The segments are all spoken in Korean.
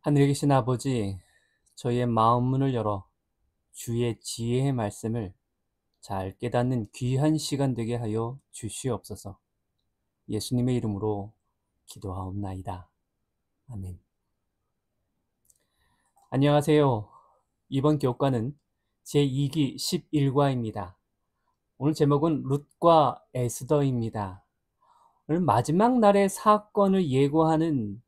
하늘에 계신 아버지, 저희의 마음 문을 열어 주의 지혜의 말씀을 잘 깨닫는 귀한 시간 되게 하여 주시옵소서. 예수님의 이름으로 기도하옵나이다. 아멘. 안녕하세요. 이번 교과는 제2기 11과입니다. 오늘 제목은 룻과 에스더입니다. 오늘 마지막 날의 사건을 예고하는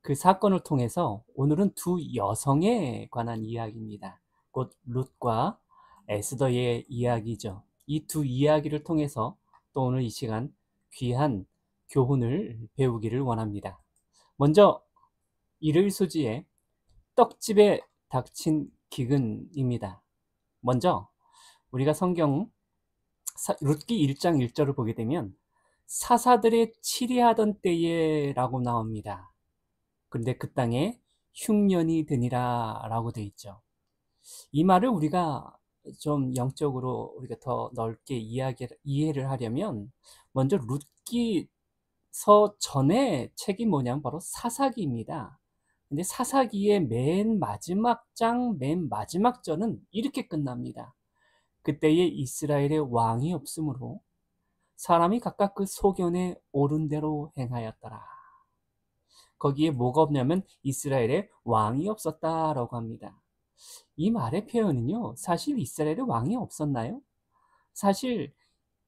그 사건을 통해서 오늘은 두 여성에 관한 이야기입니다. 곧 룻과 에스더의 이야기죠. 이 두 이야기를 통해서 또 오늘 이 시간 귀한 교훈을 배우기를 원합니다. 먼저 일요일 소지의 떡집에 닥친 기근입니다. 먼저 우리가 성경 룻기 1장 1절을 보게 되면 사사들의 치리하던 때에 라고 나옵니다. 그런데 그 땅에 흉년이 드니라 라고 되어 있죠. 이 말을 우리가 좀 영적으로 우리가 더 넓게 이해를 하려면 먼저 룻기서 전에 책이 뭐냐면 바로 사사기입니다. 근데 사사기의 맨 마지막 장, 맨 마지막 절은 이렇게 끝납니다. 그때에 이스라엘의 왕이 없으므로 사람이 각각 그 소견에 옳은 대로 행하였더라. 거기에 뭐가 없냐면 이스라엘에 왕이 없었다라고 합니다. 이 말의 표현은요, 사실 이스라엘에 왕이 없었나요? 사실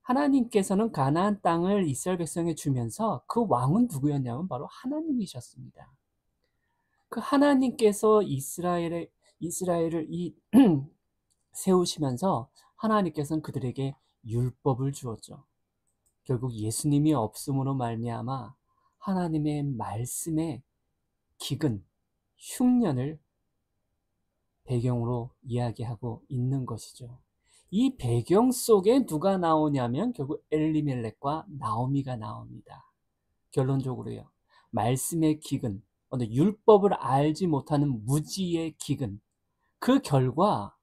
하나님께서는 가나안 땅을 이스라엘 백성에 주면서 그 왕은 누구였냐면 바로 하나님이셨습니다. 그 하나님께서 이스라엘을 세우시면서 하나님께서는 그들에게 율법을 주었죠. 결국 예수님이 없음으로 말미암아 하나님의 말씀에 기근, 흉년을 배경으로 이야기하고 있는 것이죠. 이 배경 속에 누가 나오냐면 결국 엘리멜렉과 나오미가 나옵니다. 결론적으로요. 말씀의 기근, 율법을 알지 못하는 무지의 기근. 그 결과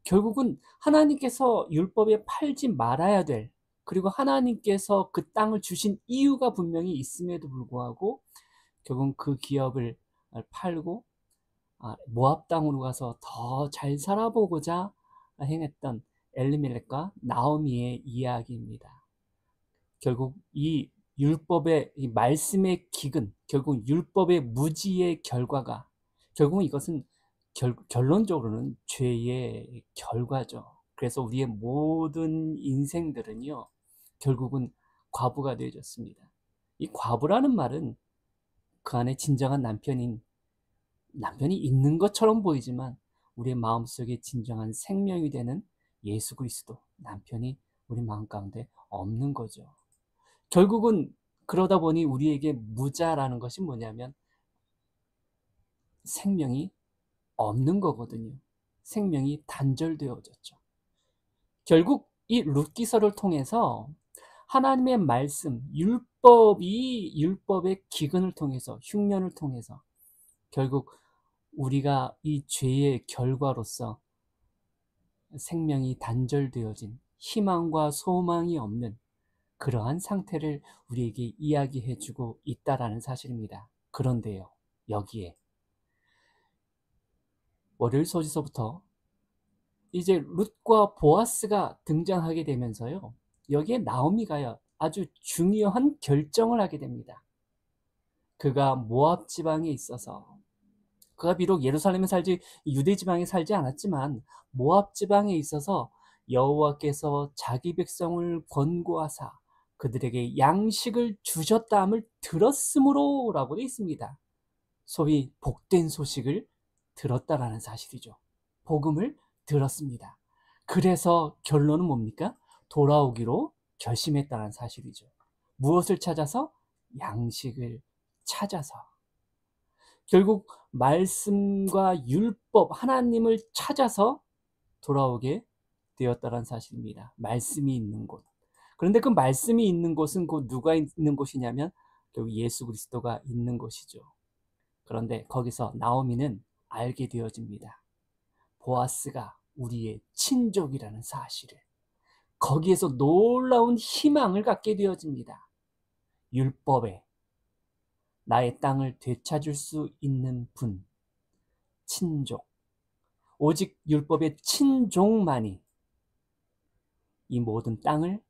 결국은 하나님께서 율법에 팔지 말아야 될, 그리고 하나님께서 그 땅을 주신 이유가 분명히 있음에도 불구하고 결국은 그 기업을 팔고 모압 땅으로 가서 더 잘 살아보고자 행했던 엘리멜렉과 나오미의 이야기입니다. 결국 이 율법의 이 말씀의 기근, 결국 율법의 무지의 결과가 결국은 이것은 결론적으로는 죄의 결과죠. 그래서 우리의 모든 인생들은요, 결국은 과부가 되어졌습니다. 이 과부라는 말은 그 안에 진정한 남편이 있는 것처럼 보이지만 우리의 마음속에 진정한 생명이 되는 예수 그리스도 남편이 우리 마음 가운데 없는 거죠. 결국은 그러다 보니 우리에게 무자라는 것이 뭐냐면 생명이 없는 거거든요. 생명이 단절되어졌죠. 결국 이 룻기서를 통해서 하나님의 말씀, 율법의 기근을 통해서, 흉년을 통해서 결국 우리가 이 죄의 결과로서 생명이 단절되어진 희망과 소망이 없는 그러한 상태를 우리에게 이야기해 주고 있다라는 사실입니다. 그런데요, 여기에 월요일 소지서부터 이제 룻과 보아스가 등장하게 되면서요, 여기에 나오미가요, 아주 중요한 결정을 하게 됩니다. 그가 모압 지방에 있어서 그가 비록 예루살렘에 살지 유대 지방에 살지 않았지만 모압 지방에 있어서 여호와께서 자기 백성을 권고하사 그들에게 양식을 주셨다함을 들었으므로라고 되어 있습니다. 소위 복된 소식을 들었다라는 사실이죠. 복음을 들었습니다. 그래서 결론은 뭡니까? 돌아오기로 결심했다는 사실이죠. 무엇을 찾아서? 양식을 찾아서. 결국 말씀과 율법, 하나님을 찾아서 돌아오게 되었다는 사실입니다. 말씀이 있는 곳. 그런데 그 말씀이 있는 곳은 곧 누가 있는 곳이냐면 결국 예수 그리스도가 있는 곳이죠. 그런데 거기서 나오미는 알게 되어집니다. 보아스가 우리의 친족이라는 사실을. 거기에서 놀라운 희망을 갖게 되어집니다. 율법에 나의 땅을 되찾을 수 있는 분, 친족, 오직 율법의 친족만이 이 모든 땅을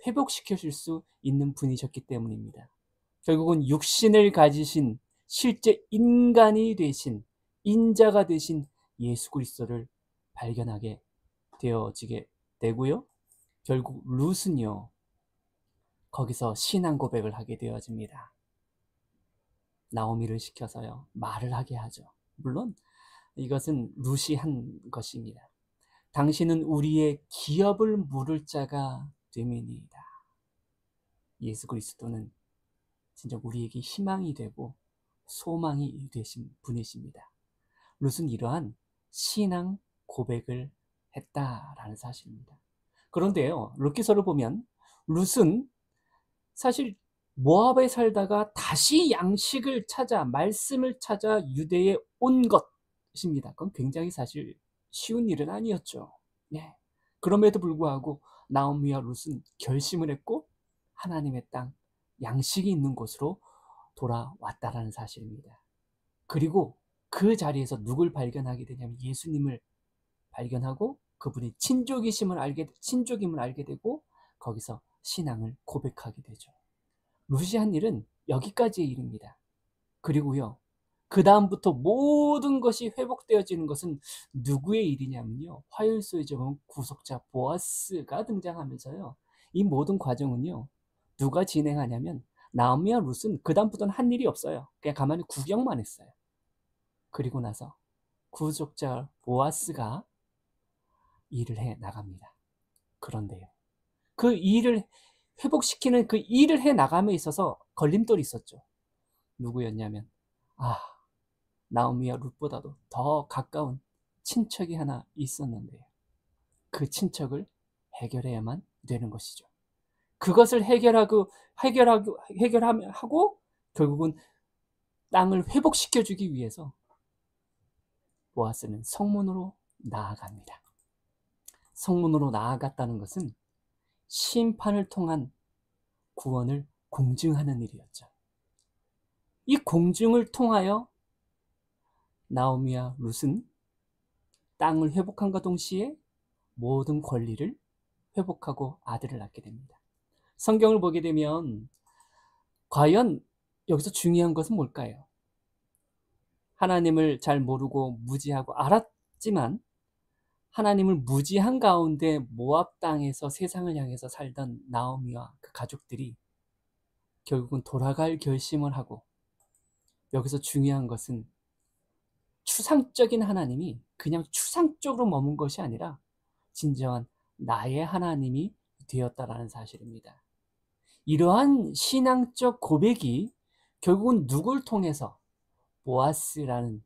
회복시켜 줄 수 있는 분이셨기 때문입니다. 결국은 육신을 가지신 실제 인간이 되신 인자가 되신 예수 그리스도를 발견하게 되어지게 되고요. 결국 룻은요, 거기서 신앙 고백을 하게 되어집니다. 나오미를 시켜서요, 말을 하게 하죠. 물론 이것은 룻이 한 것입니다. 당신은 우리의 기업을 물을 자가 됨이니이다. 예수 그리스도는 진짜 우리에게 희망이 되고 소망이 되신 분이십니다. 룻은 이러한 신앙 고백을 했다라는 사실입니다. 그런데요, 룻기서를 보면 룻은 사실 모압에 살다가 다시 양식을 찾아 말씀을 찾아 유대에 온 것입니다. 그건 굉장히 사실 쉬운 일은 아니었죠. 예. 그럼에도 불구하고 나오미와 룻은 결심을 했고 하나님의 땅, 양식이 있는 곳으로 돌아왔다라는 사실입니다. 그리고 그 자리에서 누굴 발견하게 되냐면 예수님을 발견하고 그분이 친족임을 알게 되고 거기서 신앙을 고백하게 되죠. 룻이 한 일은 여기까지의 일입니다. 그리고요, 그 다음부터 모든 것이 회복되어지는 것은 누구의 일이냐면요, 화요일서에 보면 구속자 보아스가 등장하면서요, 이 모든 과정은요, 누가 진행하냐면 나오미와 룻은 그 다음부터는 한 일이 없어요. 그냥 가만히 구경만 했어요. 그리고 나서 구속자 보아스가 일을 해 나갑니다. 그런데요, 그 일을 회복시키는 그 일을 해 나감에 있어서 걸림돌이 있었죠. 누구였냐면 나오미와 룻보다도 더 가까운 친척이 하나 있었는데요. 그 친척을 해결해야만 되는 것이죠. 그것을 해결하고 결국은 땅을 회복시켜주기 위해서 보아스는 성문으로 나아갑니다. 성문으로 나아갔다는 것은 심판을 통한 구원을 공증하는 일이었죠. 이 공증을 통하여 나오미와 룻은 땅을 회복함과 동시에 모든 권리를 회복하고 아들을 낳게 됩니다. 성경을 보게 되면 과연 여기서 중요한 것은 뭘까요? 하나님을 잘 모르고 무지하고 알았지만 하나님을 무지한 가운데 모압 땅에서 세상을 향해서 살던 나오미와 그 가족들이 결국은 돌아갈 결심을 하고, 여기서 중요한 것은 추상적인 하나님이 그냥 추상적으로 머문 것이 아니라 진정한 나의 하나님이 되었다라는 사실입니다. 이러한 신앙적 고백이 결국은 누굴 통해서, 보아스라는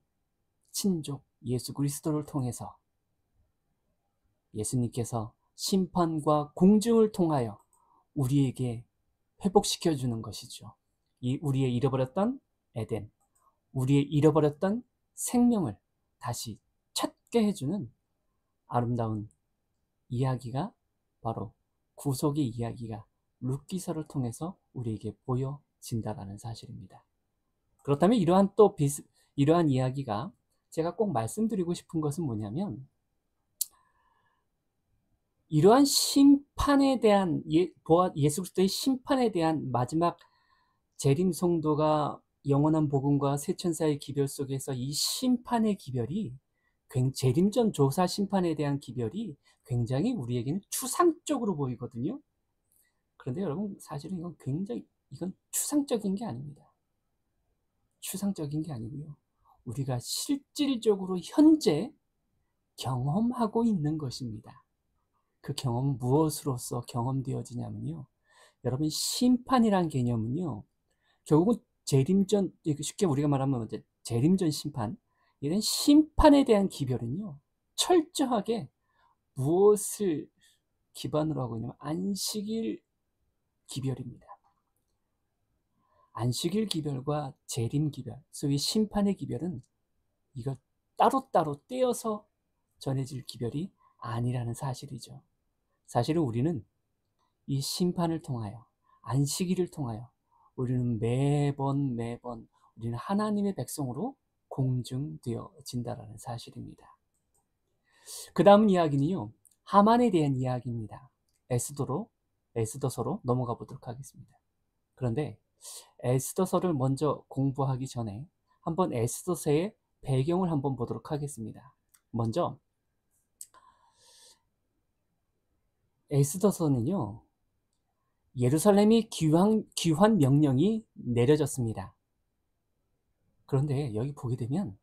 친족 예수 그리스도를 통해서 예수님께서 심판과 공증을 통하여 우리에게 회복시켜 주는 것이죠. 우리의 잃어버렸던 에덴, 우리의 잃어버렸던 생명을 다시 찾게 해주는 아름다운 이야기가 바로 구속의 이야기가 룻기서를 통해서 우리에게 보여진다라는 사실입니다. 그렇다면 이러한 이야기가 제가 꼭 말씀드리고 싶은 것은 뭐냐면, 이러한 심판에 대한 예수 그리스도의 심판에 대한 마지막 재림 성도가 영원한 복음과 세천사의 기별 속에서 이 심판의 기별이, 재림전 조사 심판에 대한 기별이 굉장히 우리에게는 추상적으로 보이거든요. 그런데 여러분, 사실은 이건 추상적인 게 아닙니다. 추상적인 게 아니고요, 우리가 실질적으로 현재 경험하고 있는 것입니다. 그 경험은 무엇으로서 경험되어지냐면요, 여러분, 심판이란 개념은요, 결국은 재림전, 쉽게 우리가 말하면 이제 재림전 심판, 이런 심판에 대한 기별은요, 철저하게 무엇을 기반으로 하고 있냐면 안식일 기별입니다. 안식일 기별과 재림 기별, 소위 심판의 기별은 이걸 따로따로 떼어서 전해질 기별이 아니라는 사실이죠. 사실은 우리는 이 심판을 통하여, 안식일을 통하여 우리는 매번 우리는 하나님의 백성으로 공증되어진다라는 사실입니다. 그 다음 이야기는요, 하만에 대한 이야기입니다. 에스더서로 넘어가 보도록 하겠습니다. 그런데 에스더서를 먼저 공부하기 전에 한번 에스더서의 배경을 한번 보도록 하겠습니다. 먼저 에스더서는요, 예루살렘이 귀환 명령이 내려졌습니다. 그런데 여기 보게 되면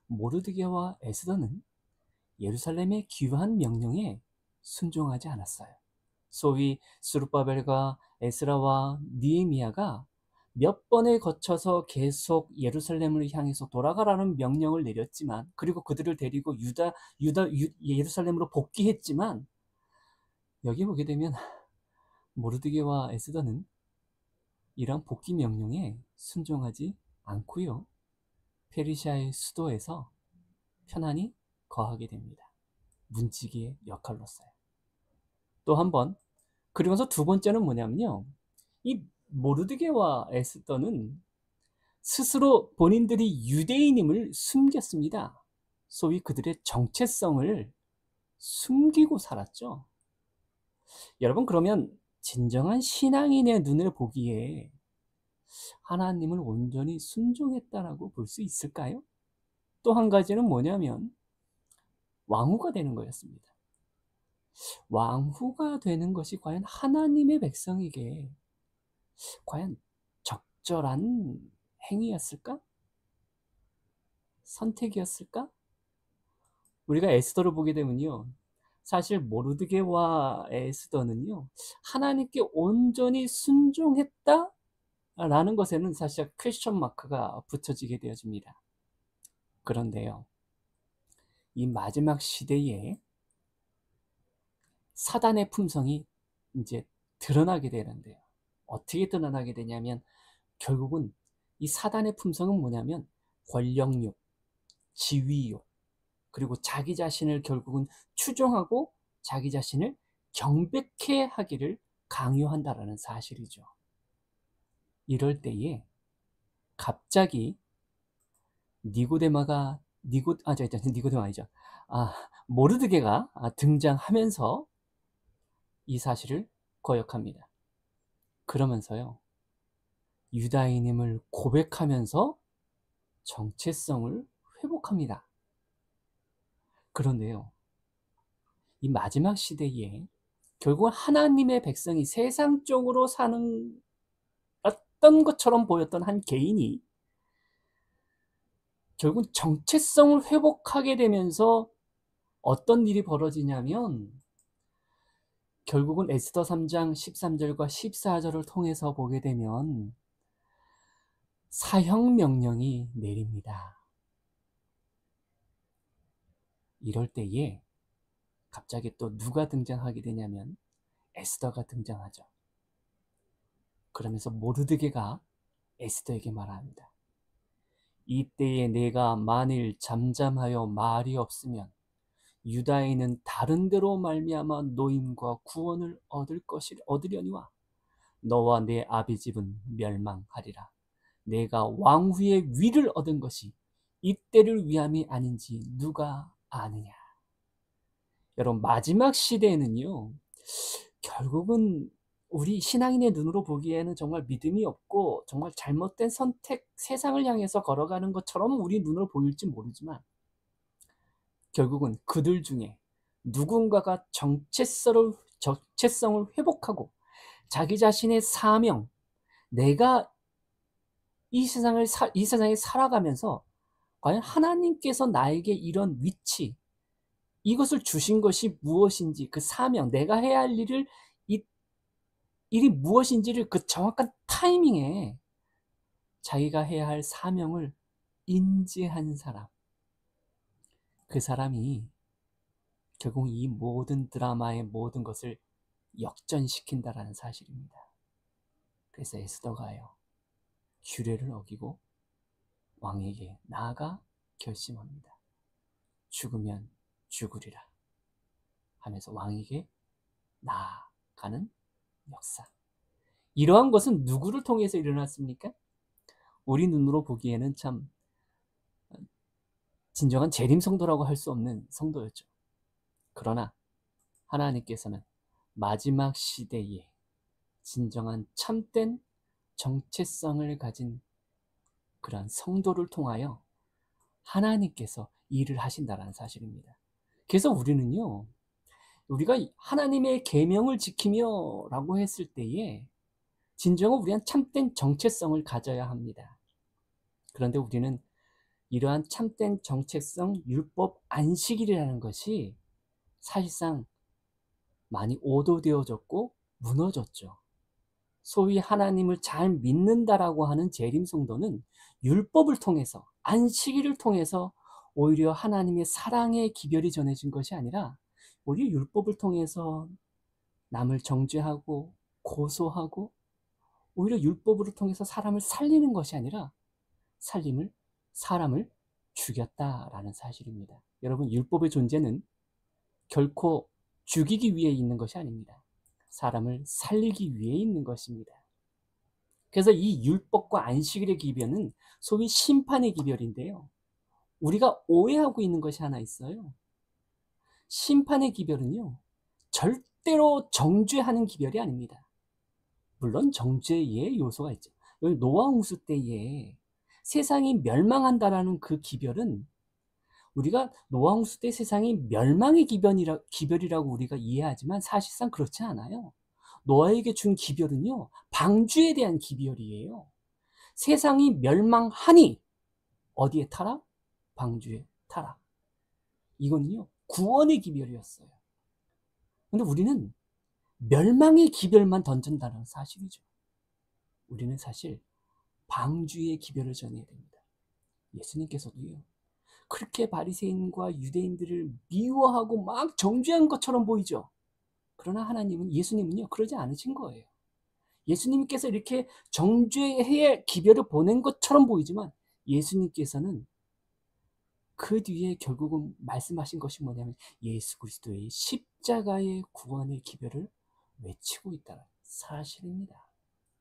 모르드게와 에스더는 예루살렘의 귀환 명령에 순종하지 않았어요. 소위 스룹바벨과 에스라와 니에미야가 몇 번에 거쳐서 계속 예루살렘을 향해서 돌아가라는 명령을 내렸지만, 그리고 그들을 데리고 예루살렘으로 복귀했지만, 여기 보게 되면 모르드게와 에스더는 이러한 복귀 명령에 순종하지 않고요, 페르시아의 수도에서 편안히 거하게 됩니다. 문지기의 역할로서요. 또 한 번, 그러면서 두 번째는 뭐냐면요, 이 모르드게와 에스더는 스스로 본인들이 유대인임을 숨겼습니다. 소위 그들의 정체성을 숨기고 살았죠. 여러분, 그러면 진정한 신앙인의 눈을 보기에 하나님을 온전히 순종했다라고 볼 수 있을까요? 또 한 가지는 뭐냐면 왕후가 되는 거였습니다. 왕후가 되는 것이 과연 하나님의 백성에게 과연 적절한 행위였을까? 선택이었을까? 우리가 에스더를 보게 되면요, 사실 모르드게와 에스더는요, 하나님께 온전히 순종했다 라는 것에는 사실 퀘스천 마크가 붙여지게 되어집니다. 그런데요, 이 마지막 시대에 사단의 품성이 이제 드러나게 되는데요. 어떻게 드러나게 되냐면, 결국은 이 사단의 품성은 뭐냐면 권력욕, 지위욕, 그리고 자기 자신을 결국은 추종하고 자기 자신을 경배케 하기를 강요한다라는 사실이죠. 이럴 때에 갑자기 니고데마 아니죠. 모르드게가 등장하면서 이 사실을 거역합니다. 그러면서요, 유다인임을 고백하면서 정체성을 회복합니다. 그런데요, 이 마지막 시대에 결국 하나님의 백성이 세상적으로 사는 어떤 것처럼 보였던 한 개인이 결국 정체성을 회복하게 되면서 어떤 일이 벌어지냐면, 결국은 에스더 3장 13절과 14절을 통해서 보게 되면 사형 명령이 내립니다. 이럴 때에 갑자기 또 누가 등장하게 되냐면 에스더가 등장하죠. 그러면서 모르드게가 에스더에게 말합니다. 이때에 내가 만일 잠잠하여 말이 없으면 유다인은 다른 데로 말미암아 노임과 구원을 얻으려니와 너와 내 아비 집은 멸망하리라. 내가 왕후의 위를 얻은 것이 이때를 위함이 아닌지 누가 아느냐. 여러분, 마지막 시대에는요, 결국은 우리 신앙인의 눈으로 보기에는 정말 믿음이 없고 정말 잘못된 선택, 세상을 향해서 걸어가는 것처럼 우리 눈으로 보일지 모르지만, 결국은 그들 중에 누군가가 정체성을 회복하고 자기 자신의 사명, 내가 이 세상에 살아가면서 과연 하나님께서 나에게 이런 위치, 이것을 주신 것이 무엇인지, 그 사명, 내가 해야 할 일이 무엇인지를 그 정확한 타이밍에 자기가 해야 할 사명을 인지한 사람, 그 사람이 결국 이 모든 드라마의 모든 것을 역전시킨다라는 사실입니다. 그래서 에스더가요, 규례를 어기고 왕에게 나아가 결심합니다. 죽으면 죽으리라 하면서 왕에게 나아가는 역사. 이러한 것은 누구를 통해서 일어났습니까? 우리 눈으로 보기에는 참 진정한 재림 성도라고 할 수 없는 성도였죠. 그러나 하나님께서는 마지막 시대에 진정한 참된 정체성을 가진 그러한 성도를 통하여 하나님께서 일을 하신다는 사실입니다. 그래서 우리는요, 우리가 하나님의 계명을 지키며 라고 했을 때에 진정한 우리한 참된 정체성을 가져야 합니다. 그런데 우리는 이러한 참된 정체성, 율법 안식일이라는 것이 사실상 많이 오도되어졌고 무너졌죠. 소위 하나님을 잘 믿는다라고 하는 재림 성도는 율법을 통해서, 안식일을 통해서 오히려 하나님의 사랑의 기별이 전해진 것이 아니라 오히려 율법을 통해서 남을 정죄하고 고소하고 오히려 율법으로 통해서 사람을 살리는 것이 아니라 사람을 죽였다라는 사실입니다. 여러분, 율법의 존재는 결코 죽이기 위해 있는 것이 아닙니다. 사람을 살리기 위해 있는 것입니다. 그래서 이 율법과 안식일의 기별은 소위 심판의 기별인데요. 우리가 오해하고 있는 것이 하나 있어요. 심판의 기별은요, 절대로 정죄하는 기별이 아닙니다. 물론 정죄의 요소가 있죠. 노아 홍수 때에 세상이 멸망한다라는 그 기별은 우리가 노아 홍수 때 세상이 멸망의 기별이라고 우리가 이해하지만 사실상 그렇지 않아요. 노아에게 준 기별은요, 방주에 대한 기별이에요. 세상이 멸망하니 어디에 타라? 방주에 타라. 이건요, 구원의 기별이었어요. 근데 우리는 멸망의 기별만 던진다는 사실이죠. 우리는 사실 방주의 기별을 전해야 됩니다. 예수님께서도요, 그렇게 바리새인과 유대인들을 미워하고 막 정죄한 것처럼 보이죠. 그러나 예수님은요, 그러지 않으신 거예요. 예수님께서 이렇게 정죄의 기별을 보낸 것처럼 보이지만 예수님께서는 그 뒤에 결국은 말씀하신 것이 뭐냐면 예수 그리스도의 십자가의 구원의 기별을 외치고 있다는 사실입니다.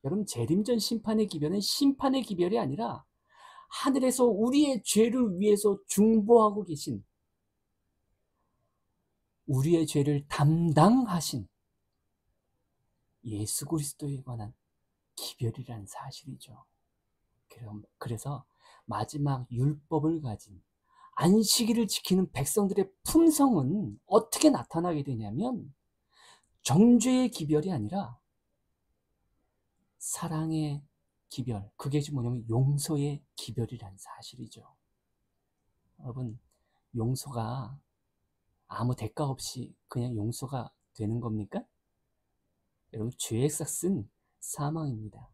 여러분, 재림전 심판의 기별은 심판의 기별이 아니라 하늘에서 우리의 죄를 위해서 중보하고 계신, 우리의 죄를 담당하신 예수 그리스도에 관한 기별이라는 사실이죠. 그래서 마지막 율법을 가진 안식일을 지키는 백성들의 품성은 어떻게 나타나게 되냐면 정죄의 기별이 아니라 사랑의 기별, 그게 뭐냐면 용서의 기별이라는 사실이죠. 여러분, 용서가 아무 대가 없이 그냥 용서가 되는 겁니까? 여러분, 죄의 삭은 사망입니다.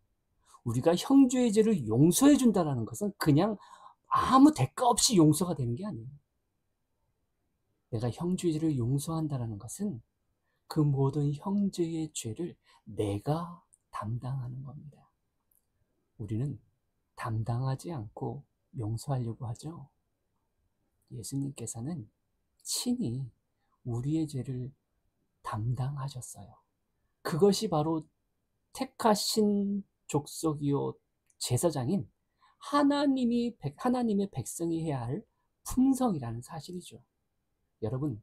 우리가 형제의 죄를 용서해 준다는 것은 그냥 아무 대가 없이 용서가 되는 게 아니에요. 내가 형제의 죄를 용서한다는 것은 그 모든 형제의 죄를 내가 담당하는 겁니다. 우리는 담당하지 않고 용서하려고 하죠. 예수님께서는 친히 우리의 죄를 담당하셨어요. 그것이 바로 택하신 족속이요 제사장인 하나님의 백성이 해야 할 품성이라는 사실이죠. 여러분,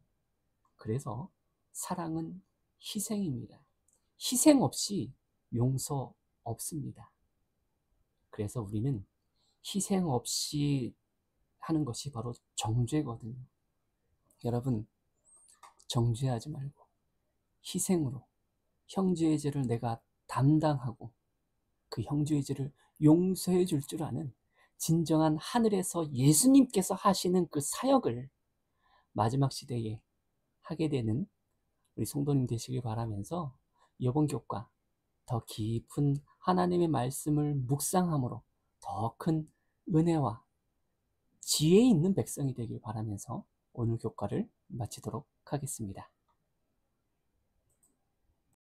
그래서 사랑은 희생입니다. 희생 없이 용서 없습니다. 그래서 우리는 희생 없이 하는 것이 바로 정죄거든요. 여러분, 정죄하지 말고 희생으로 형제의 죄를 내가 담당하고 그 형제의 죄를 용서해 줄 줄 아는 진정한 하늘에서 예수님께서 하시는 그 사역을 마지막 시대에 하게 되는 우리 성도님 되시길 바라면서 이번 교과 더 깊은 하나님의 말씀을 묵상함으로 더 큰 은혜와 지혜 있는 백성이 되길 바라면서 오늘 교과를 마치도록 하겠습니다.